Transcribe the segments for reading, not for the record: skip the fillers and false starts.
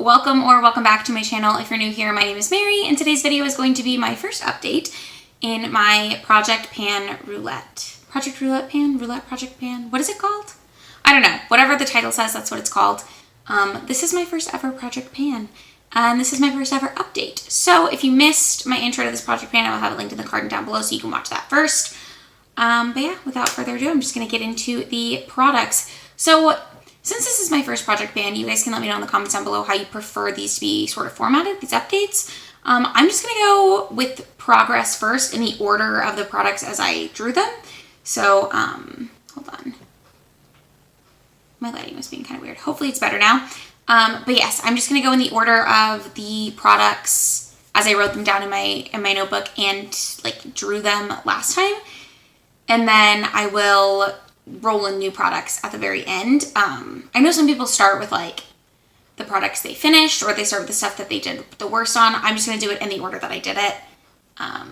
welcome back to my channel. If you're new here, my name is Mary, and today's video is going to be my first update in my Project Pan Roulette. Project Roulette Pan? Roulette Project Pan? What is it called? I don't know. Whatever the title says, that's what it's called. This is my first ever Project Pan, and this is my first ever update. So if you missed my intro to this Project Pan, I will have it linked in the card down below so you can watch that first. But yeah, without further ado, I'm just going to get into the products. So since this is my first Project Pan, you guys can let me know in the comments down below how you prefer these to be sort of formatted, these updates. I'm just going to go with progress first in the order of the products as I drew them. So, hold on. My lighting was being kind of weird. Hopefully it's better now. But yes, I'm just going to go in the order of the products as I wrote them down in my notebook and like drew them last time. And then I will roll in new products at the very end. I know some people start with like the products they finished, or they start with the stuff that they did the worst on. I'm just going to do it in the order that I did it,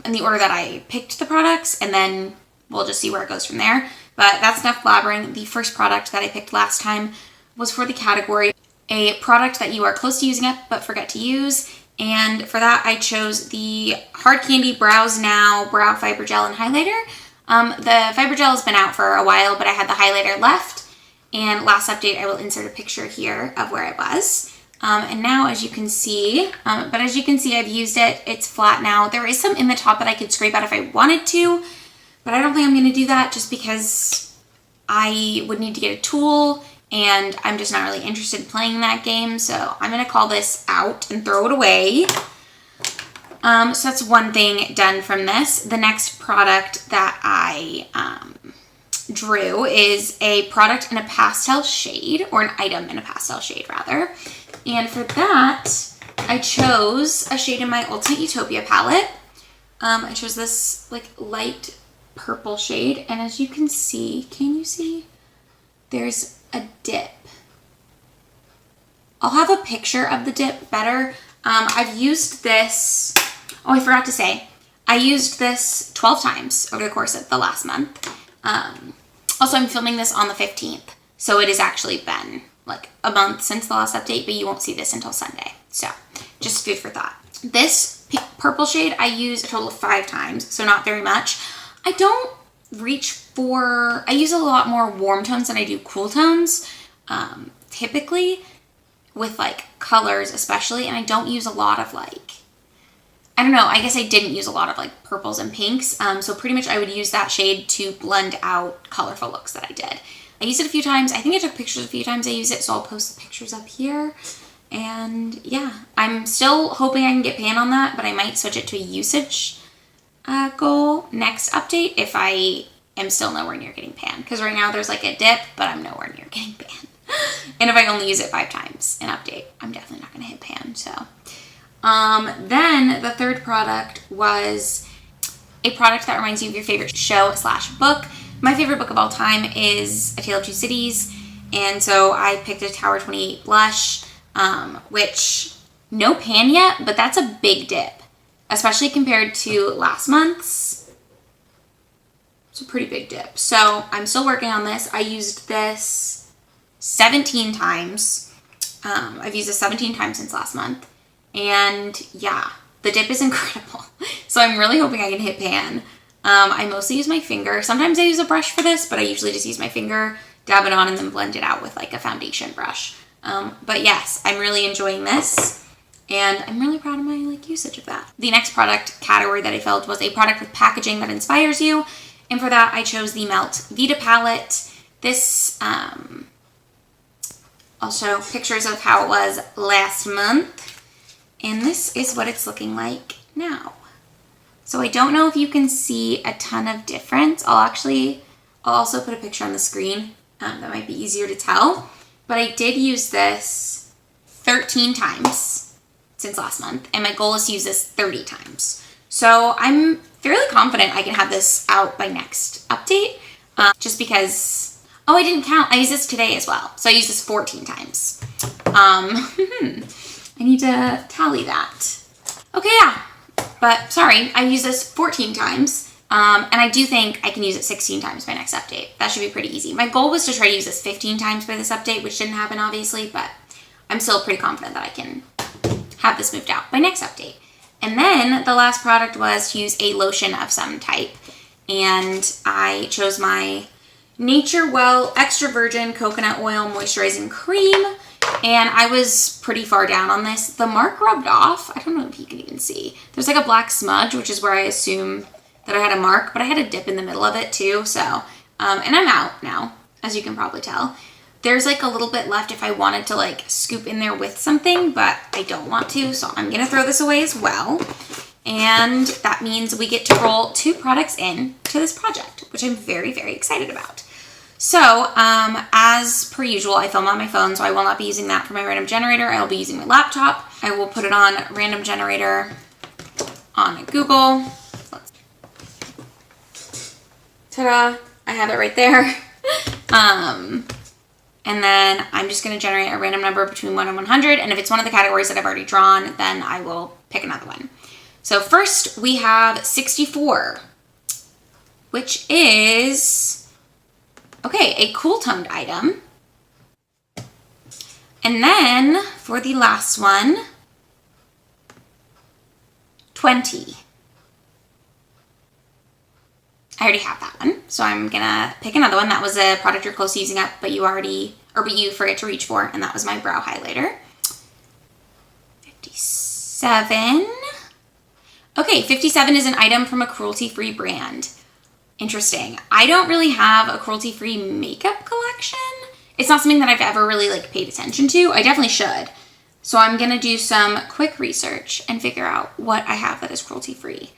in the order that I picked the products, and then we'll just see where it goes from there. But that's enough blabbering. The first product that I picked last time was for the category, a product that you are close to using up but forget to use. And for that, I chose the Hard Candy Brows Now Brow Fiber Gel and Highlighter. The fiber gel has been out for a while, but I had the highlighter left, and last update I will insert a picture here of where I was. And now as you can see, I've used it, it's flat now. There is some in the top that I could scrape out if I wanted to, but I don't think I'm going to do that just because I would need to get a tool, and I'm just not really interested in playing that game, so I'm going to call this out and throw it away. So that's one thing done from this. The next product that I drew is a product in a pastel shade, or an item in a pastel shade rather. And for that, I chose a shade in my Ultimate Utopia palette. I chose this like light purple shade, and as you can see, can you see? There's a dip. I'll have a picture of the dip better. I've used this, oh, I forgot to say, I used this 12 times over the course of the last month. Also, I'm filming this on the 15th, so it has actually been like a month since the last update, but you won't see this until Sunday. So, just food for thought. This purple shade I use a total of 5 times, so not very much. I don't reach for, I use a lot more warm tones than I do cool tones, typically, with like colors especially, and I don't use a lot of like, I don't know, I guess I didn't use a lot of like purples and pinks, so pretty much I would use that shade to blend out colorful looks that I did. I used it a few times. I think I took pictures a few times I used it, so I'll post the pictures up here. And yeah, I'm still hoping I can get pan on that, but I might switch it to a usage goal next update if I am still nowhere near getting pan, because right now there's like a dip, but I'm nowhere near getting pan. And if I only use it 5 times in update, I'm definitely not going to hit pan, so. Then the third product was a product that reminds you of your favorite show / book. My favorite book of all time is A Tale of Two Cities, and so I picked a Tower 28 blush, which no pan yet, but that's a big dip, especially compared to last month's. It's a pretty big dip. So I'm still working on this. I used this 17 times. I've used this 17 times since last month. And yeah, the dip is incredible. So I'm really hoping I can hit pan. I mostly use my finger. Sometimes I use a brush for this, but I usually just use my finger, dab it on, and then blend it out with like a foundation brush. But yes, I'm really enjoying this, and I'm really proud of my like usage of that. The next product category that I felt was a product with packaging that inspires you. And for that, I chose the Melt Vita palette. This, I'll show pictures of how it was last month. And this is what it's looking like now. So I don't know if you can see a ton of difference. I'll also put a picture on the screen. That might be easier to tell. But I did use this 13 times since last month, and my goal is to use this 30 times. So I'm fairly confident I can have this out by next update, just because, oh, I didn't count. I used this today as well. So I used this 14 times. I need to tally that. Okay, yeah, but sorry, I used this 14 times, and I do think I can use it 16 times by next update. That should be pretty easy. My goal was to try to use this 15 times by this update, which didn't happen obviously, but I'm still pretty confident that I can have this moved out by next update. And then the last product was to use a lotion of some type. And I chose my Nature Well Extra Virgin Coconut Oil Moisturizing Cream. And I was pretty far down on this. The mark rubbed off. I don't know if you can even see. There's like a black smudge, which is where I assume that I had a mark, but I had a dip in the middle of it too. So, and I'm out now, as you can probably tell. There's like a little bit left if I wanted to like scoop in there with something, but I don't want to. So I'm going to throw this away as well. And that means we get to roll 2 products in to this project, which I'm very, very excited about. So, as per usual, I film on my phone, so I will not be using that for my random generator. I will be using my laptop. I will put it on random generator on Google. Ta-da! I have it right there. And then I'm just going to generate a random number between 1 and 100. And if it's one of the categories that I've already drawn, then I will pick another one. So first we have 64, which is, okay, a cool toned item. And then for the last one, 20. I already have that one, so I'm gonna pick another one. That was a product you're close to using up, but you forget to reach for, and that was my brow highlighter. 57. Okay, 57 is an item from a cruelty-free brand. Interesting. I don't really have a cruelty-free makeup collection. It's not something that I've ever really like paid attention to. I definitely should. So I'm gonna do some quick research and figure out what I have that is cruelty-free.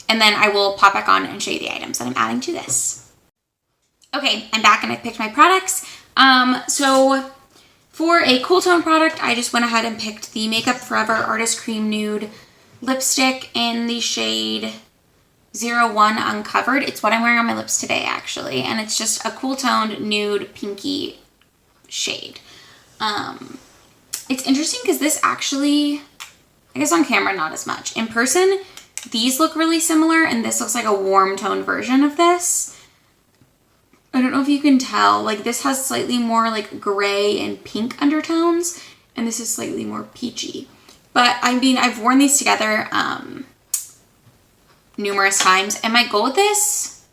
And then I will pop back on and show you the items that I'm adding to this. Okay, I'm back and I picked my products. So for a cool tone product, I just went ahead and picked the Makeup Forever Artist Cream Nude lipstick in the shade 01 Uncovered. It's what I'm wearing on my lips today, actually. And it's just a cool toned nude pinky shade. It's interesting because this actually, I guess on camera, not as much. In person, these look really similar, and this looks like a warm toned version of this. I don't know if you can tell, like this has slightly more like gray and pink undertones, and this is slightly more peachy. But I mean, I've worn these together numerous times, and my goal with this,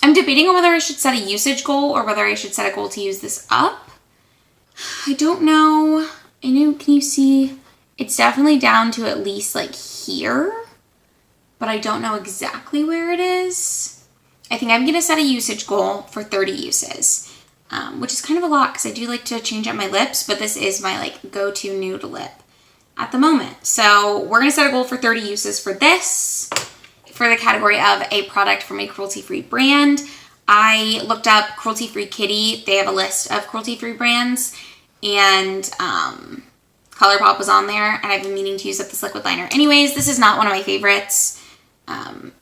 I'm debating on whether I should set a usage goal or whether I should set a goal to use this up. I don't know. Can you see? It's definitely down to at least like here, but I don't know exactly where it is. I think I'm gonna set a usage goal for 30 uses, which is kind of a lot because I do like to change up my lips, but this is my like go-to nude lip at the moment. So we're gonna set a goal for 30 uses for this, for the category of a product from a cruelty-free brand. I looked up Cruelty-Free Kitty. They have a list of cruelty-free brands, and ColourPop was on there, and I've been meaning to use up this liquid liner. Anyways, this is not one of my favorites.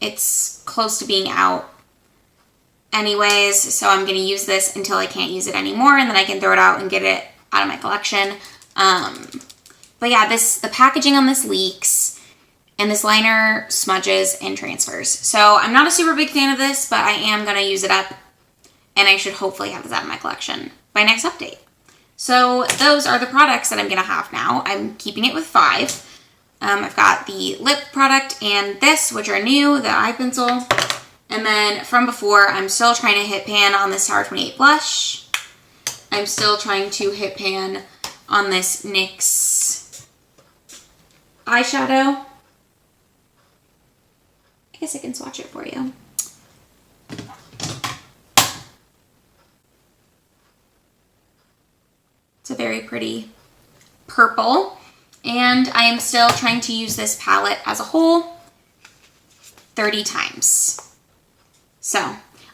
It's close to being out anyways, so I'm going to use this until I can't use it anymore, and then I can throw it out and get it out of my collection. But yeah, the packaging on this leaks, and this liner smudges and transfers. So I'm not a super big fan of this, but I am going to use it up, and I should hopefully have this out of my collection by next update. So those are the products that I'm going to have now. I'm keeping it with 5. I've got the lip product and this, which are new, the eye pencil. And then from before, I'm still trying to hit pan on this Tower 28 blush. I'm still trying to hit pan on this NYX eyeshadow. I guess I can swatch it for you. It's a very pretty purple. And I am still trying to use this palette as a whole 30 times. So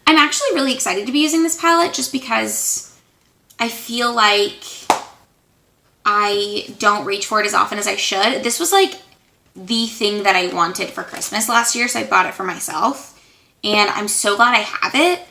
I'm actually really excited to be using this palette just because I feel like I don't reach for it as often as I should. This was like the thing that I wanted for Christmas last year, so I bought it for myself. And I'm so glad I have it,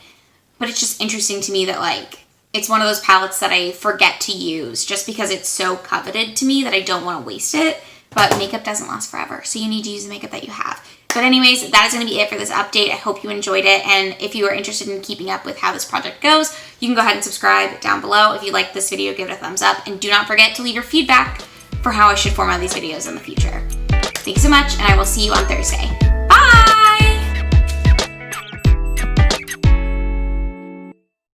but it's just interesting to me that like it's one of those palettes that I forget to use just because it's so coveted to me that I don't want to waste it. But makeup doesn't last forever, so you need to use the makeup that you have. But anyways, that is going to be it for this update. I hope you enjoyed it. And if you are interested in keeping up with how this project goes, you can go ahead and subscribe down below. If you like this video, give it a thumbs up. And do not forget to leave your feedback for how I should format these videos in the future. Thanks so much, and I will see you on Thursday.